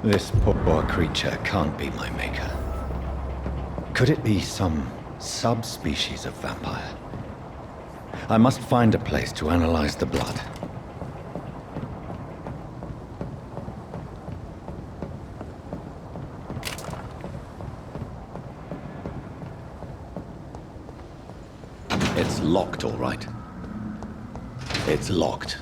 This poor creature can't be my maker. Could it be some subspecies of vampire? I must find a place to analyze the blood. It's locked, all right. It's locked.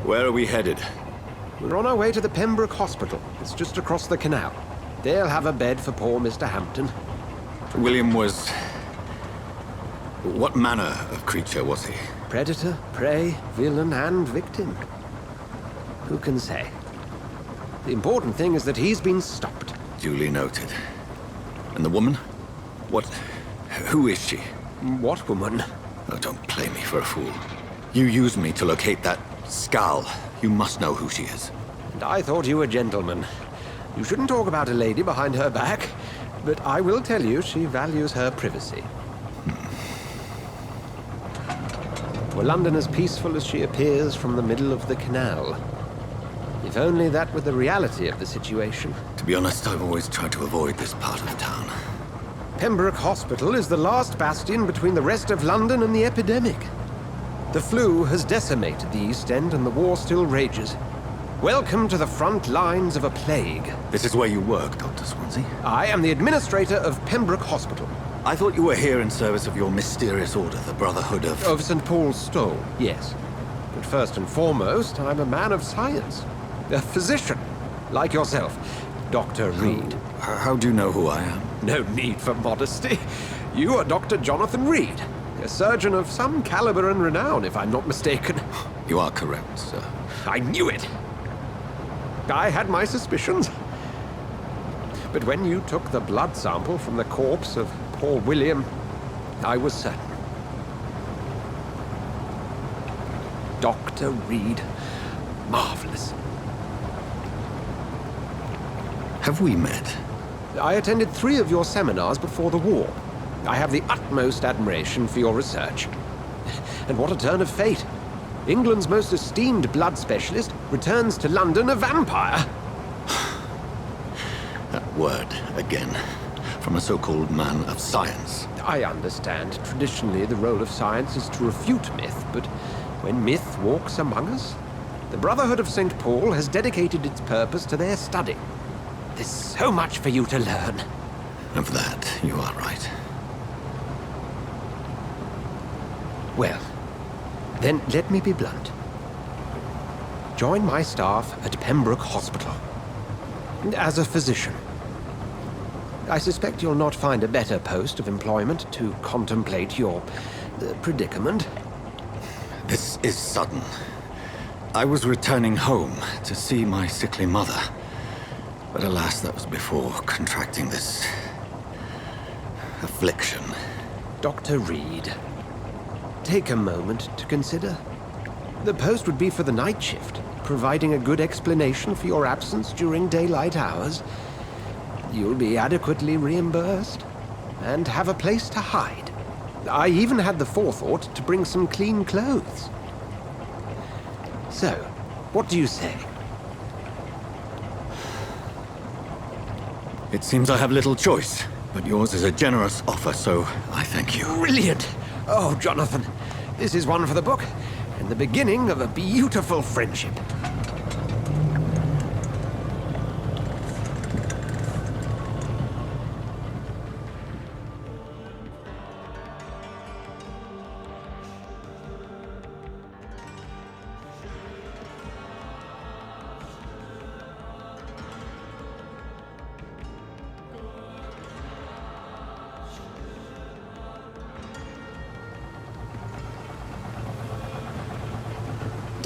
Where are we headed? We're on our way to the Pembroke Hospital. It's just across the canal. They'll have a bed for poor Mr. Hampton. William was... What manner of creature was he? Predator, prey, villain, and victim. Who can say? The important thing is that he's been stopped. Duly noted. And the woman? What... Who is she? What woman? Oh, don't play me for a fool. You used me to locate that skull. You must know who she is. And I thought you a gentleman. You shouldn't talk about a lady behind her back, but I will tell you she values her privacy. Were London as peaceful as she appears from the middle of the canal? If only that were the reality of the situation. To be honest, I've always tried to avoid this part of town. Pembroke Hospital is the last bastion between the rest of London and the epidemic. The flu has decimated the East End and the war still rages. Welcome to the front lines of a plague. This is where you work, Dr. Swansea? I am the administrator of Pembroke Hospital. I thought you were here in service of your mysterious order, the Brotherhood of... Of St. Paul's Stole, yes. But first and foremost, I'm a man of science. A physician, like yourself, Dr. Reed. How do you know who I am? No need for modesty. You are Dr. Jonathan Reed. A surgeon of some caliber and renown, if I'm not mistaken. You are correct, sir. I knew it! I had my suspicions. But when you took the blood sample from the corpse of poor William, I was certain. Dr. Reed. Marvelous. Have we met? I attended 3 of your seminars before the war. I have the utmost admiration for your research. And what a turn of fate. England's most esteemed blood specialist returns to London a vampire. That word, again. From a so-called man of science. I understand. Traditionally, the role of science is to refute myth, but when myth walks among us, the Brotherhood of St. Paul has dedicated its purpose to their study. There's so much for you to learn. Of that, you are right. Well, then let me be blunt. Join my staff at Pembroke Hospital. As a physician. I suspect you'll not find a better post of employment to contemplate your predicament. This is sudden. I was returning home to see my sickly mother. But alas, that was before contracting this... affliction. Dr. Reed, take a moment to consider. The post would be for the night shift, providing a good explanation for your absence during daylight hours. You'll be adequately reimbursed, and have a place to hide. I even had the forethought to bring some clean clothes. So, what do you say? It seems I have little choice, but yours is a generous offer, so I thank you. Brilliant! Oh, Jonathan, this is one for the book, and the beginning of a beautiful friendship.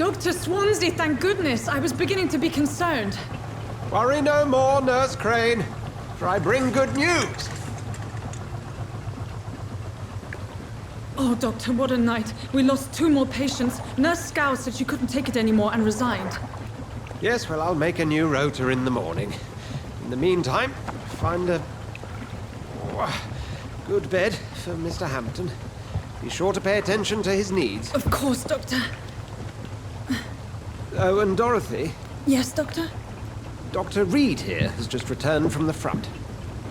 Dr. Swansea, thank goodness. I was beginning to be concerned. Worry no more, Nurse Crane, for I bring good news. Oh, Doctor, what a night. We lost 2 more patients. Nurse Scow said she couldn't take it anymore and resigned. Yes, well, I'll make a new rota in the morning. In the meantime, find a good bed for Mr. Hampton. Be sure to pay attention to his needs. Of course, Doctor. Oh, and Dorothy, Yes, Doctor? Dr. Reed here has just returned from the front.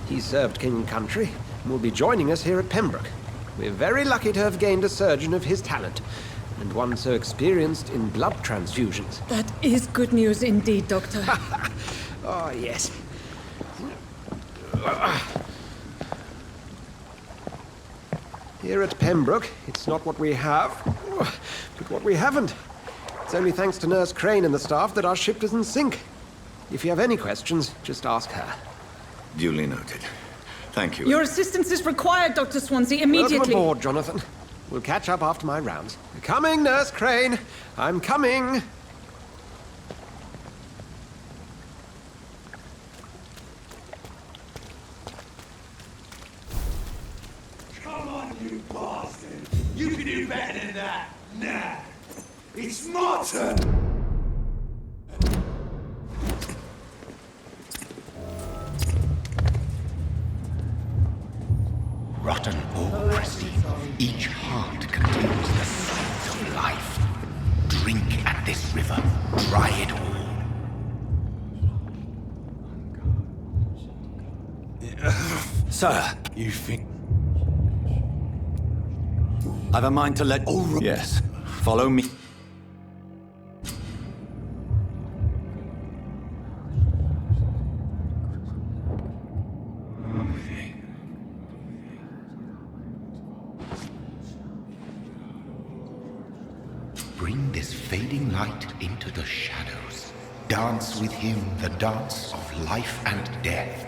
He served King and Country and will be joining us here at Pembroke. We're very lucky to have gained a surgeon of his talent, and one so experienced in blood transfusions. That is good news indeed, Doctor. Oh, yes. Here at Pembroke, it's not what we have, but what we haven't. It's only thanks to Nurse Crane and the staff that our ship doesn't sink. If you have any questions, just ask her. Duly noted. Thank you. Your assistance is required, Dr. Swansea, immediately. Welcome aboard, Jonathan. We'll catch up after my rounds. Coming, Nurse Crane. I'm coming. Come on, you bastard! You can do better than that! Nah! It's my turn! Rotten or pristine, each heart contains the seeds of life. Drink at this river, try it all. Sir, You think... I've a mind to let... Yes, follow me. Bring this fading light into the shadows. Dance with him the dance of life and death.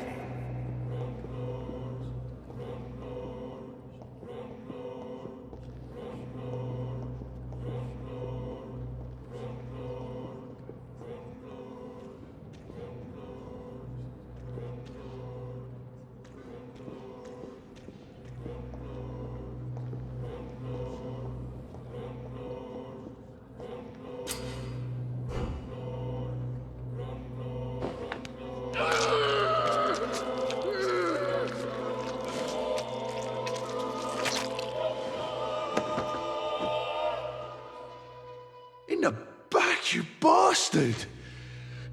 In the back, you bastard!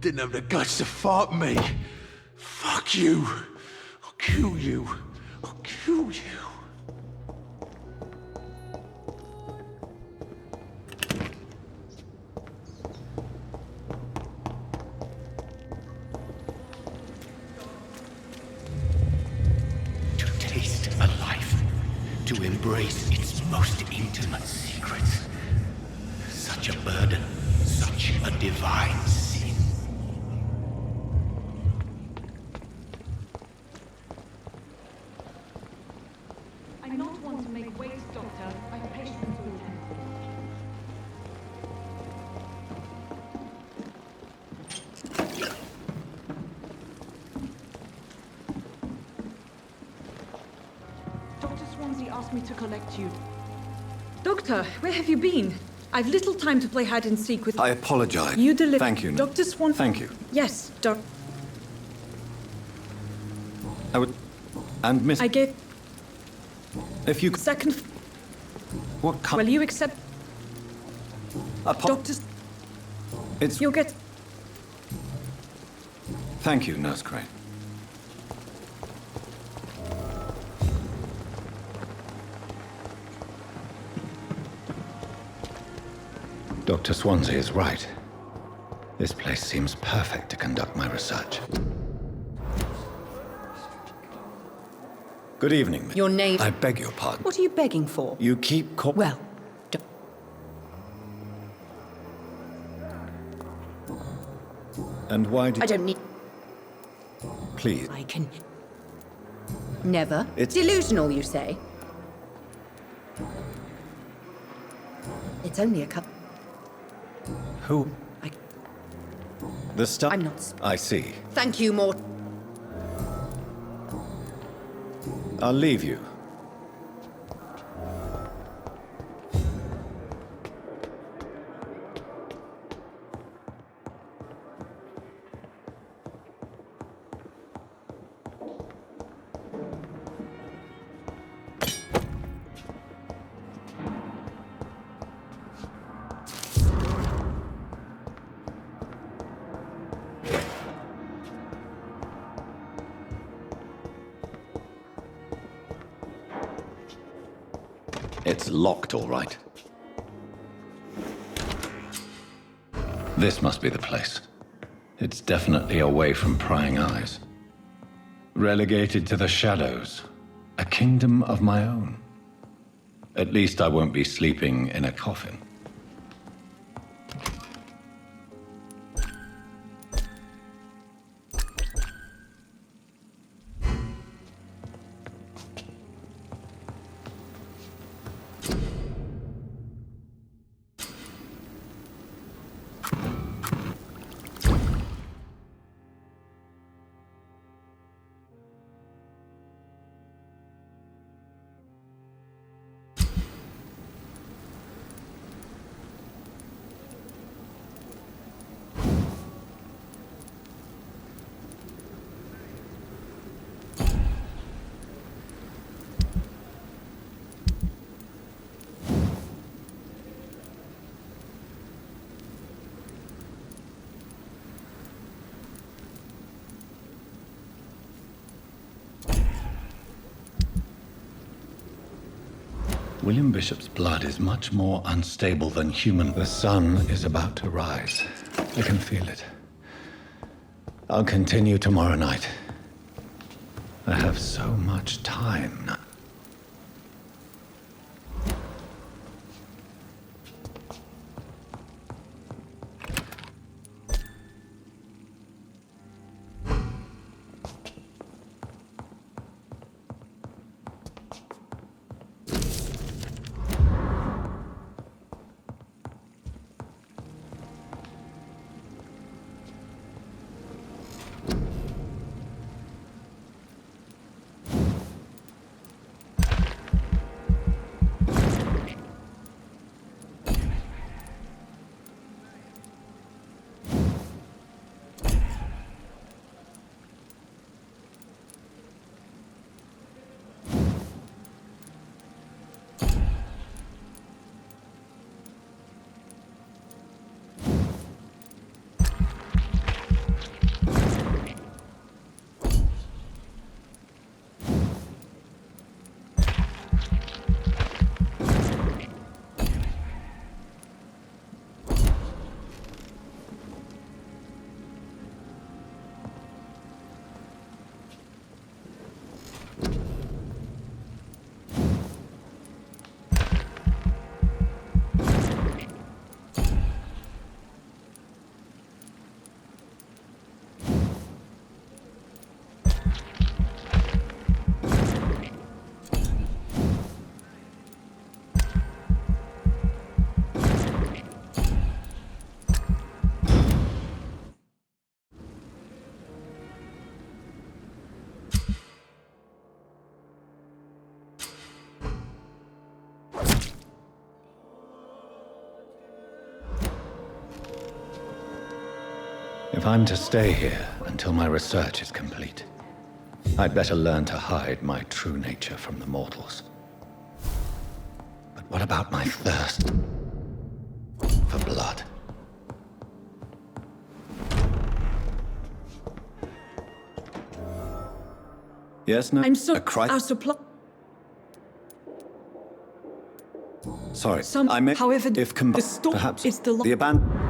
Didn't have the guts to fight me. Fuck you! I'll kill you. I'll kill you. To taste a life, to embrace its most intimate secrets. Such a burden, such a divine sin. I not want to make waste, Doctor. I have patients to attend. Dr. Swansea asked me to collect you. Doctor, where have you been? I've little time to play hide and seek with... I apologize. You deliver... Thank you. Dr. Swansea... Thank you. Yes, Doc... I would... And Miss... I gave... If you... Second... What kind... Will you accept... Doctor... It's... You'll get... Thank you, Nurse Crane. Dr. Swansea is right. This place seems perfect to conduct my research. Good evening, Miss. Your name... I beg your pardon. What are you begging for? You keep Well, And why did... I don't need... Please. I can... Never. It's- Delusional, you say? It's only a couple... Who? The stuff? I'm not. I see. Thank you, Mort. I'll leave you. It's locked, all right. This must be the place. It's definitely away from prying eyes. Relegated to the shadows. A kingdom of my own. At least I won't be sleeping in a coffin. William Bishop's blood is much more unstable than human. The sun is about to rise. I can feel it. I'll continue tomorrow night. I have so much time now. If I'm to stay here until my research is complete, I'd better learn to hide my true nature from the mortals. But what about my thirst for blood? Yes, no? I'm so... A cry? Our supply... Sorry, Some... I meant However, if the store... perhaps It's the... the abandoned...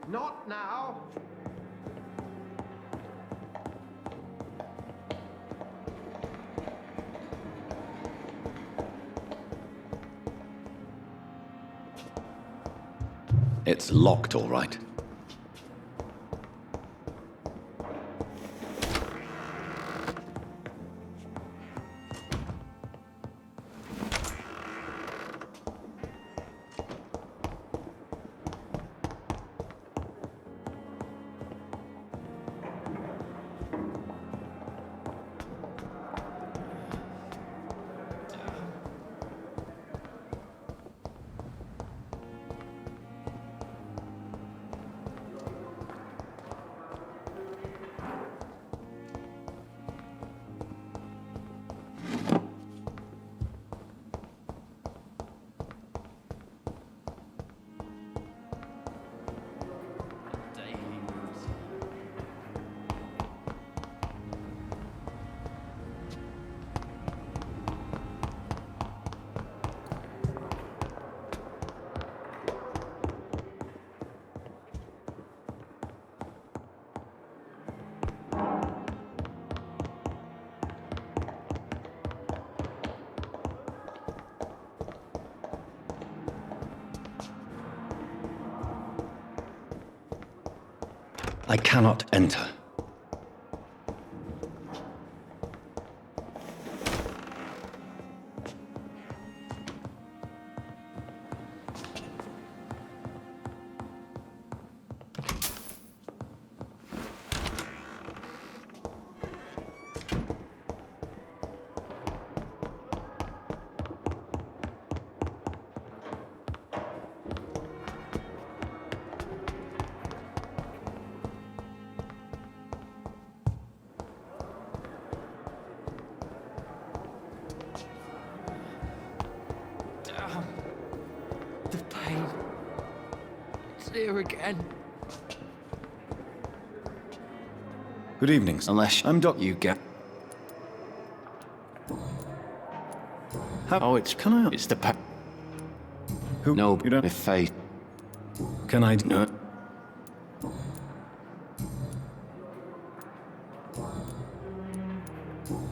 Not now. It's locked, all right. I cannot enter. The pain. It's here again. Good evening, sir. Unless I'm Doc. you get. How? Oh, it's Can I? It's the pain. Who? No, You don't. with faith. Can I? No.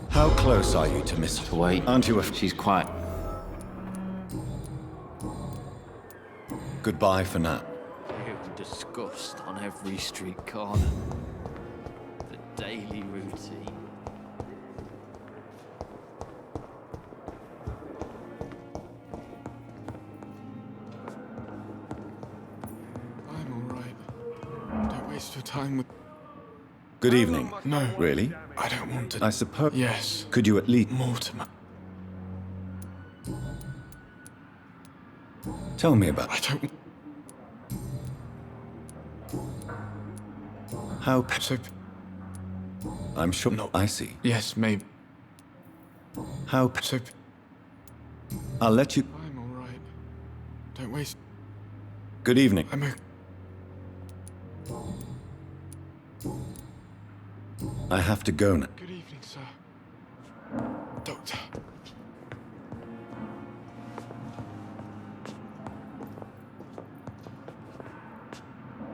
How close are you to Miss? To wait. Aren't you? She's quite. Goodbye for now. And disgust on every street corner. The daily routine. I'm all right. Don't waste your time with... Good evening. No. Really? I don't want to... I suppose. Yes. Could you at least Mortimer. tell me about I don't... how? So... I'm sure. No. I see. Yes, maybe. How? So... I'll let you. I'm all right. Don't waste... Good evening. I'm okay. I have to go now. Good evening, sir. Doctor.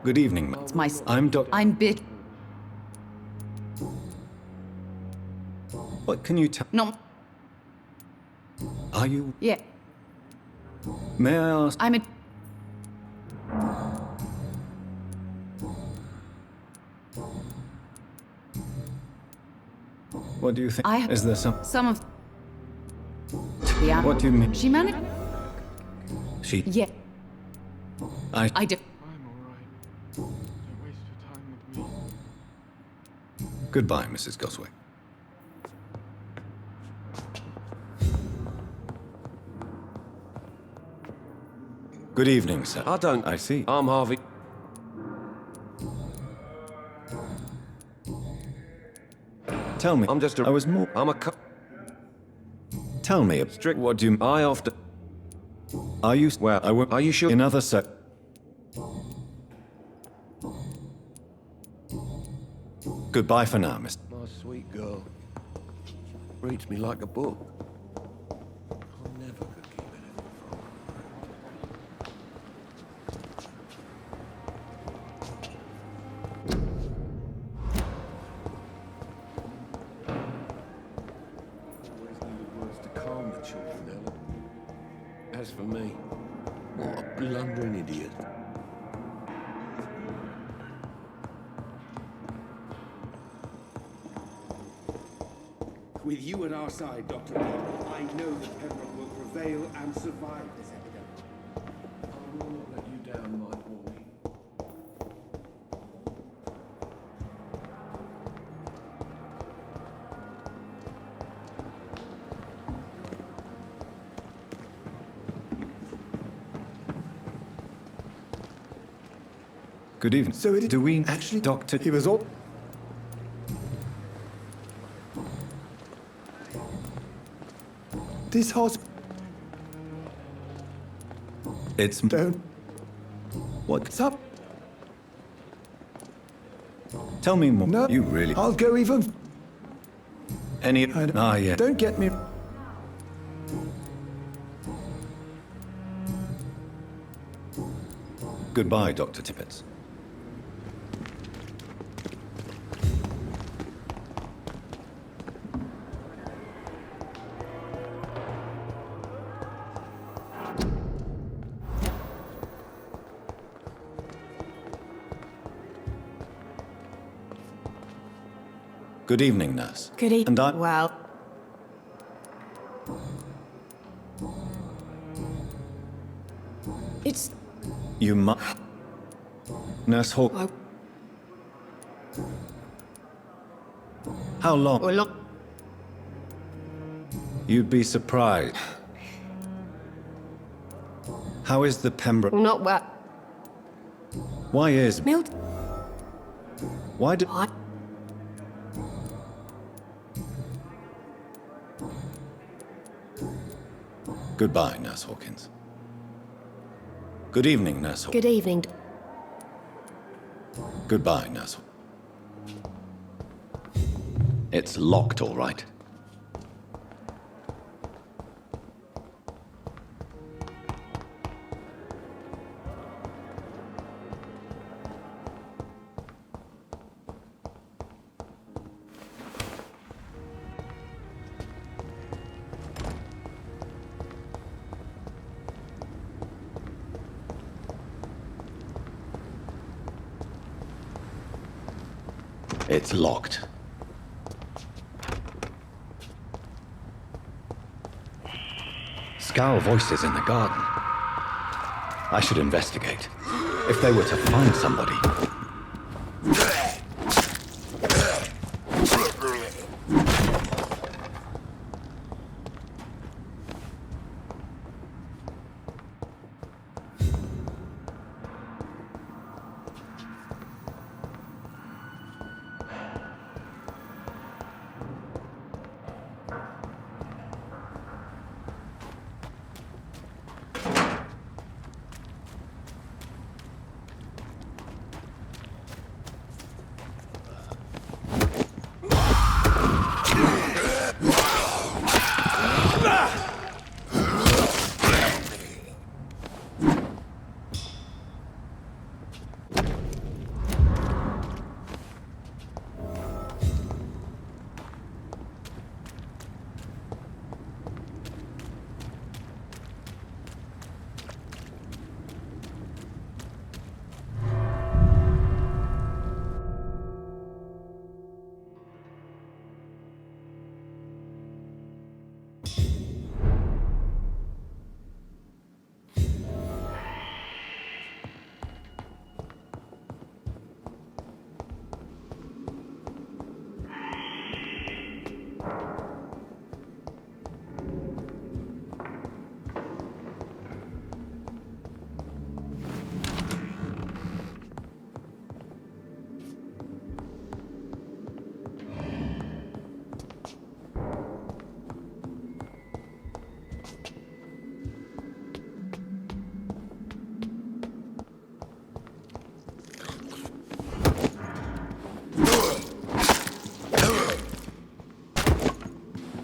Good evening, ma'am. It's my... I'm Doc. I'm bit... What can you tell? No. Are you? Yeah. May I ask? I'm a... What do you think? I- Is there some? Some of... Yeah. What do you mean? She managed... She? Yeah. I did... I'm all right. Don't waste your time with me. Goodbye, Mrs. Goswick. Good evening, sir. I don't. I see. I'm Harvey. Tell me. I'm just a... I was more. I'm a... Tell me. Strict... What do you? I often... Are you? Well, I will. are you sure? In other set. Goodbye for now, Miss. My sweet girl. Reads me like a book. I never could keep anything. best for me. What a blundering idiot. With you at our side, Dr. Bölüm, I know that Pembroke will prevail and survive this epidemic. I will not let you down, my boy. Good evening. So it Do we actually, Doctor? He was all. This hospital. It's Don't. what's up? Tell me more. No. You really I'll go even. any? Yeah. Don't get me. Goodbye, Dr. Tippett. Good evening, nurse. Good evening. And I. Well, it's You must. Nurse Hawk. I- How long? or long. You'd be surprised. How is the Pembroke? Not well. Why is? Mild. Why do? What? Goodbye, Nurse Hawkins. Good evening, Nurse Hawkins. Good evening. Goodbye, Nurse. It's locked, all right. It's locked. Scowl voices in the garden. I should investigate. If they were to find somebody.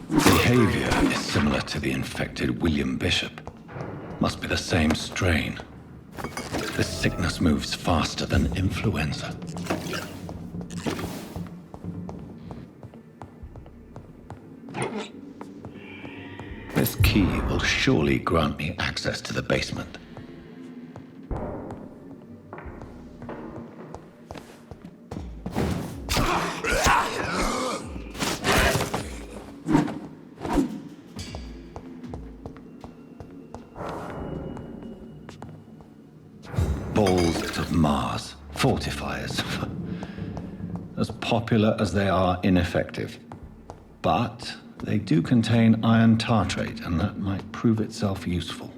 Behavior is similar to the infected William Bishop. Must be the same strain. This sickness moves faster than influenza. This key will surely grant me access to the basement. Balls of Mars, fortifiers. As popular as they are ineffective. But they do contain iron tartrate, and that might prove itself useful.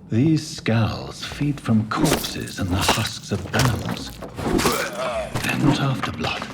These scowls feed from corpses and the husks of animals. They're not after blood.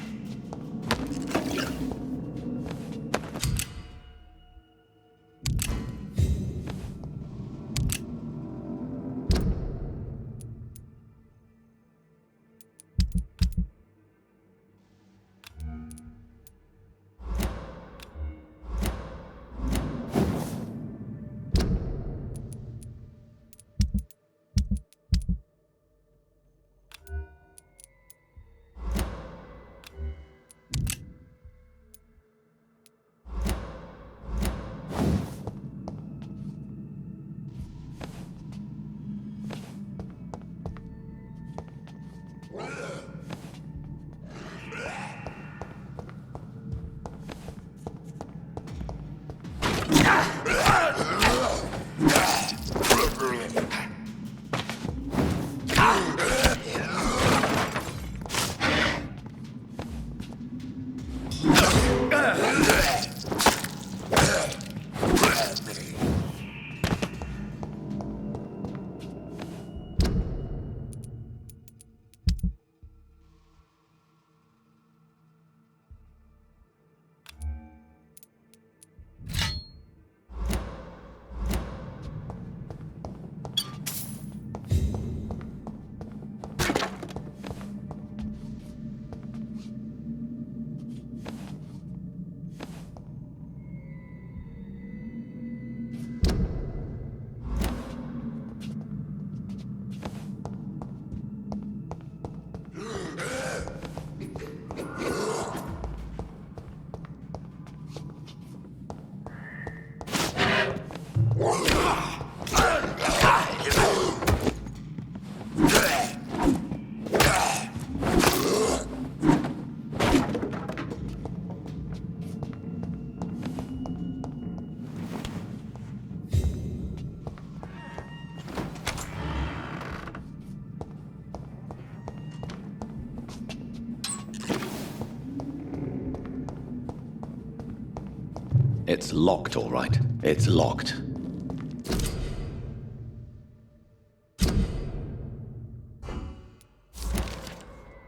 It's locked, all right. It's locked.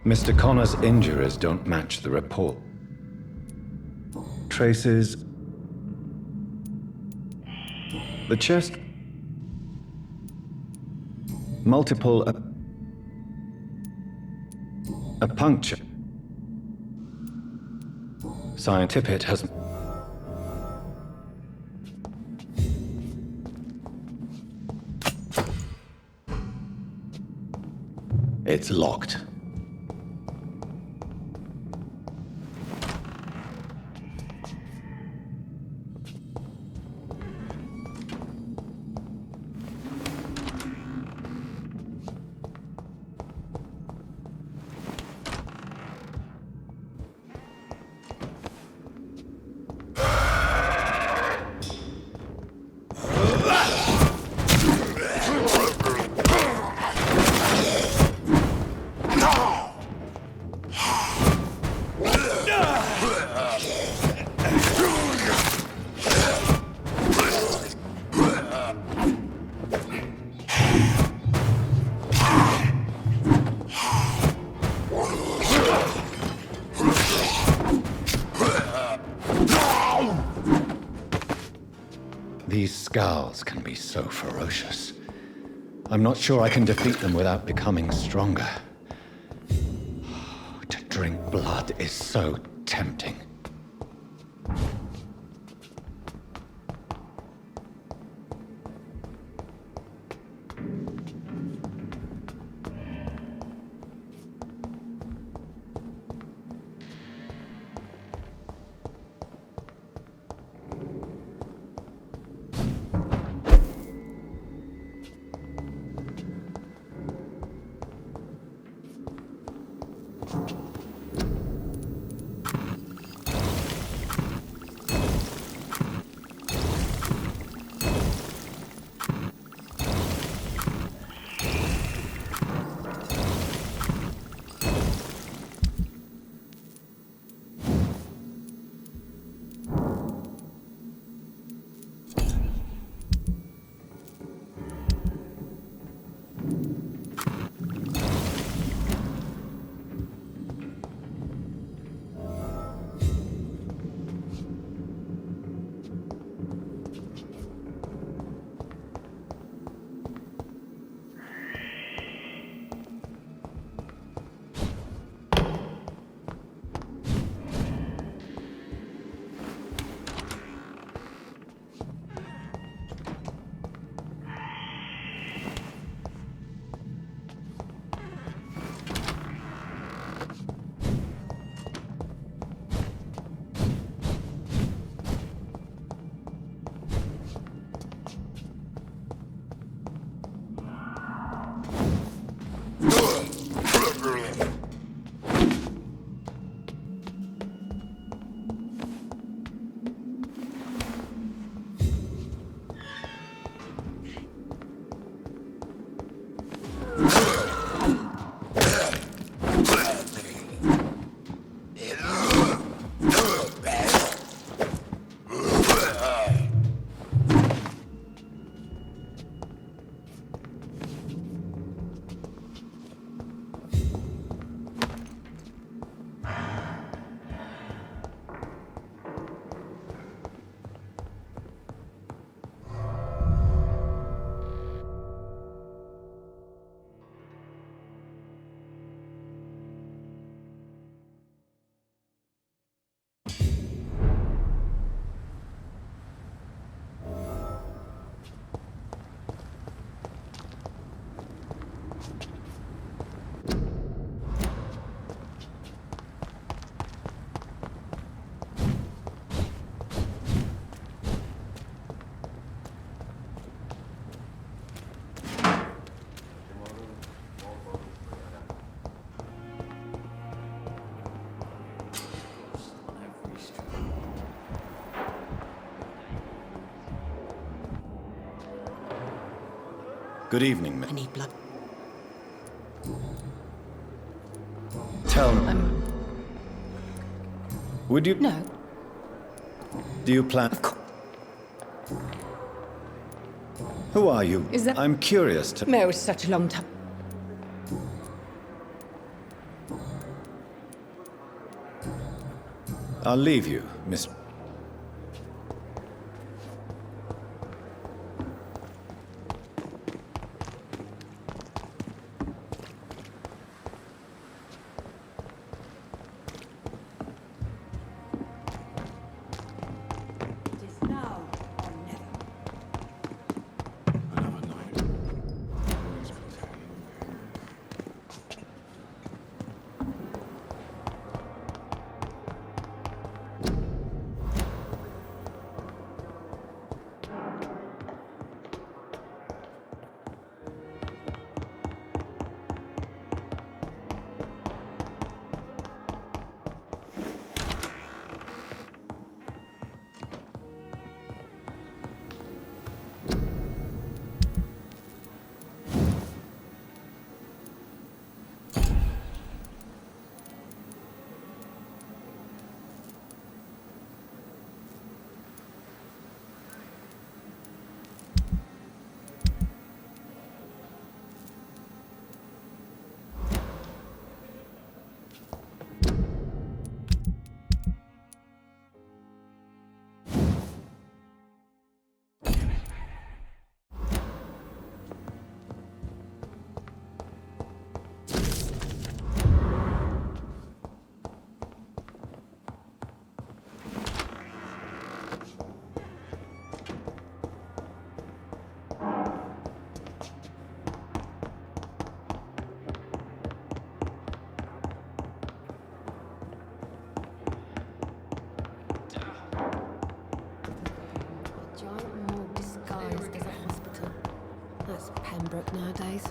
Mr. Connor's injuries don't match the report. Traces... The chest... Multiple... A puncture. Scientific has... It's locked. These scowls can be so ferocious. I'm not sure I can defeat them without becoming stronger. To drink blood is so tempting. Good evening, I miss. need blood. Tell me, would you... No. Do you plan... Of course. Who are you? Is that- I'm curious to... No, it's such a long time. I'll leave you, miss... It is now or never. Another night. Giant morgue disguised as a hospital. That's Pembroke nowadays.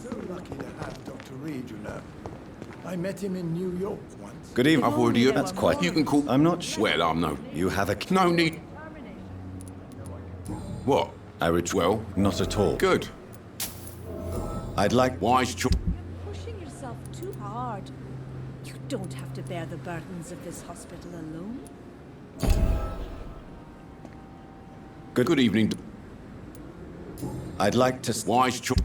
So lucky to have Dr. Reed, you know. I met him in New York once. Good evening. I've already... That's quite... You can call... I'm not sure. Well, I'm no... You have a... No need... What? Well... Not at all. Good. I'd like... Wise choice. You're pushing yourself too hard. You don't have to bear the burdens of this hospital alone. Good evening. I'd like to... Wise choice.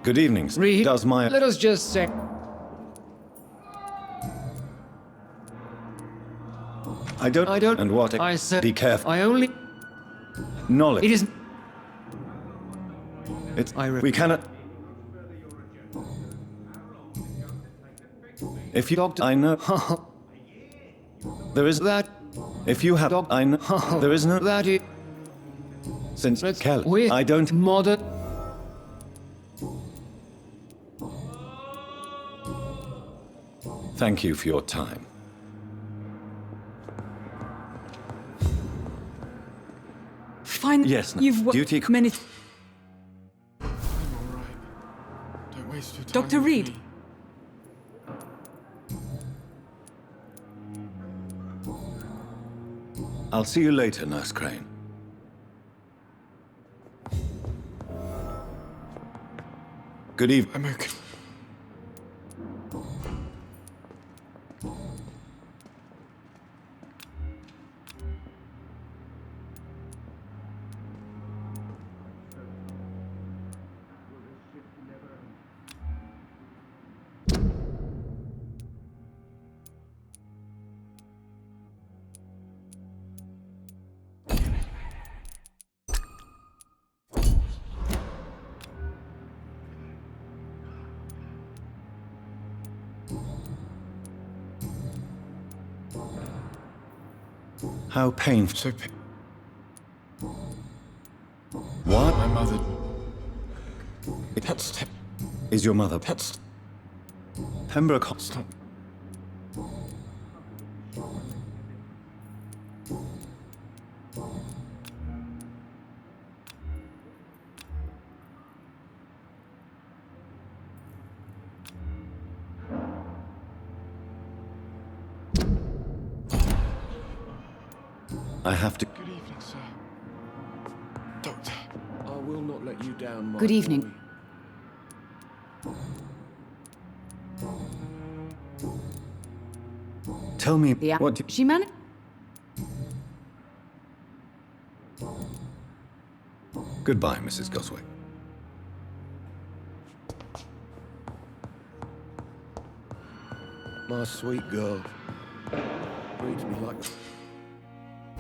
Good evening. Reed, Does my... let us just say... I don't... And what... I said... Be careful. I only... Knowledge. It isn't... It's... We cannot... If you... Doctor... I know... There is... That... If you have... I know... There is no... That is... Since... Let's... Kelly... I don't... Modern... Thank you for your time. fine. Yes, no. You've Duty... many... I'm all right. Don't waste your time. Dr. with Reed. me. I'll see you later, Nurse Crane. Good evening. I'm okay. How painful. So What? my mother. That's Is your mother... that's Pembroke... stop. I have to... Good evening, sir. Doctor. I will not let you down, my Good evening. boy. Tell me The what... She managed. Goodbye, Mrs. Goswick. My sweet girl. Reads me like...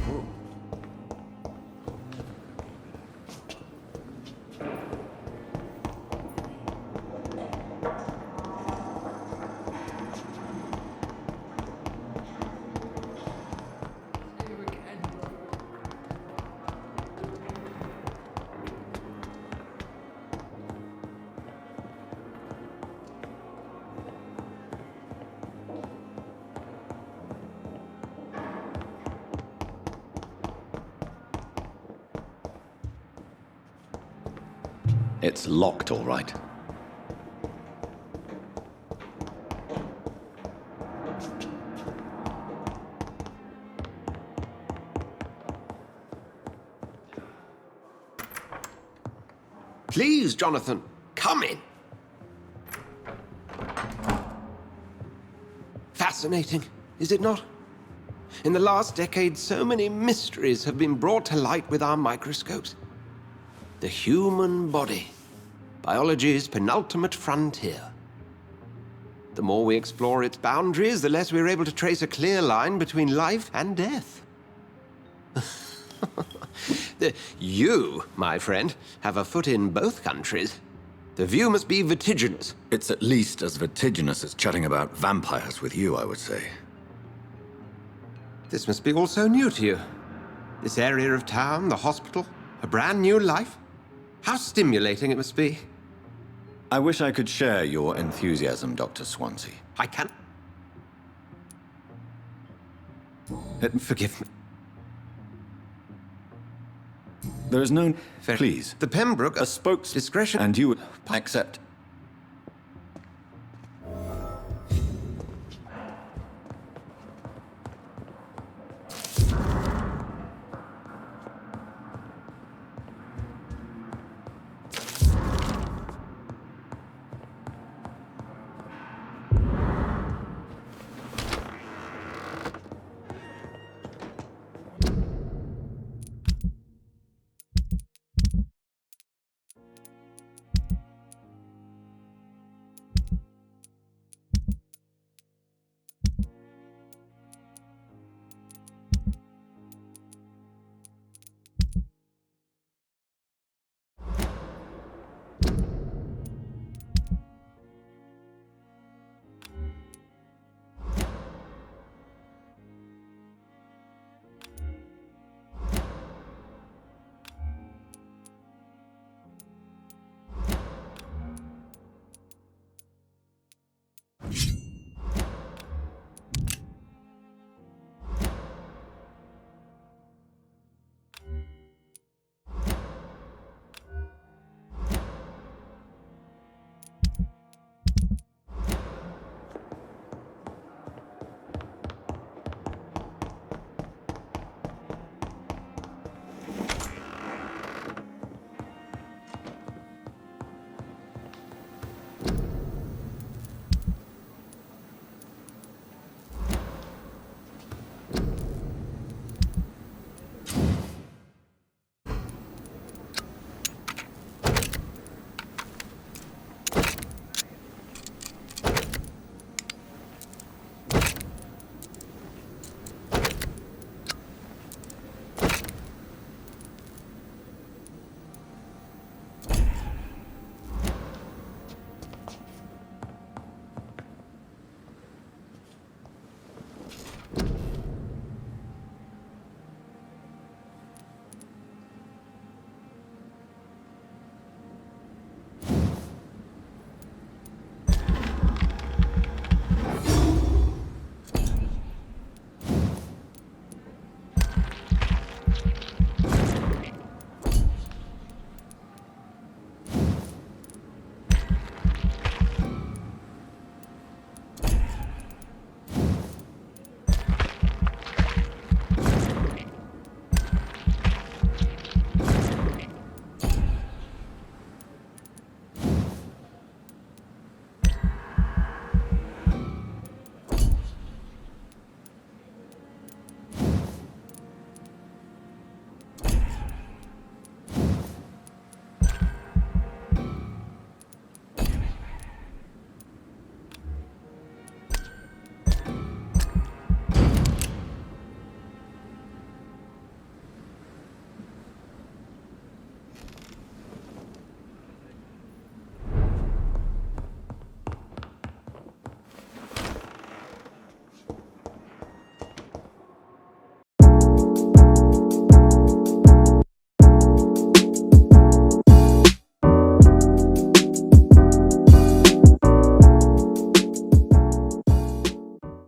Oh. It's locked, all right. Please, Jonathan, come in. Fascinating, is it not? In the last decade, so many mysteries have been brought to light with our microscopes. The human body, biology's penultimate frontier. The more we explore its boundaries, the less we're able to trace a clear line between life and death. You, my friend, have a foot in both countries. The view must be vertiginous. It's at least as vertiginous as chatting about vampires with you, I would say. This must be all so new to you. This area of town, the hospital, a brand new life. How stimulating it must be. I wish I could share your enthusiasm, Dr. Swansea. I can't. Forgive me. There is no... Fair. Please. The Pembroke... A spokes... Discretion... And you would... Accept.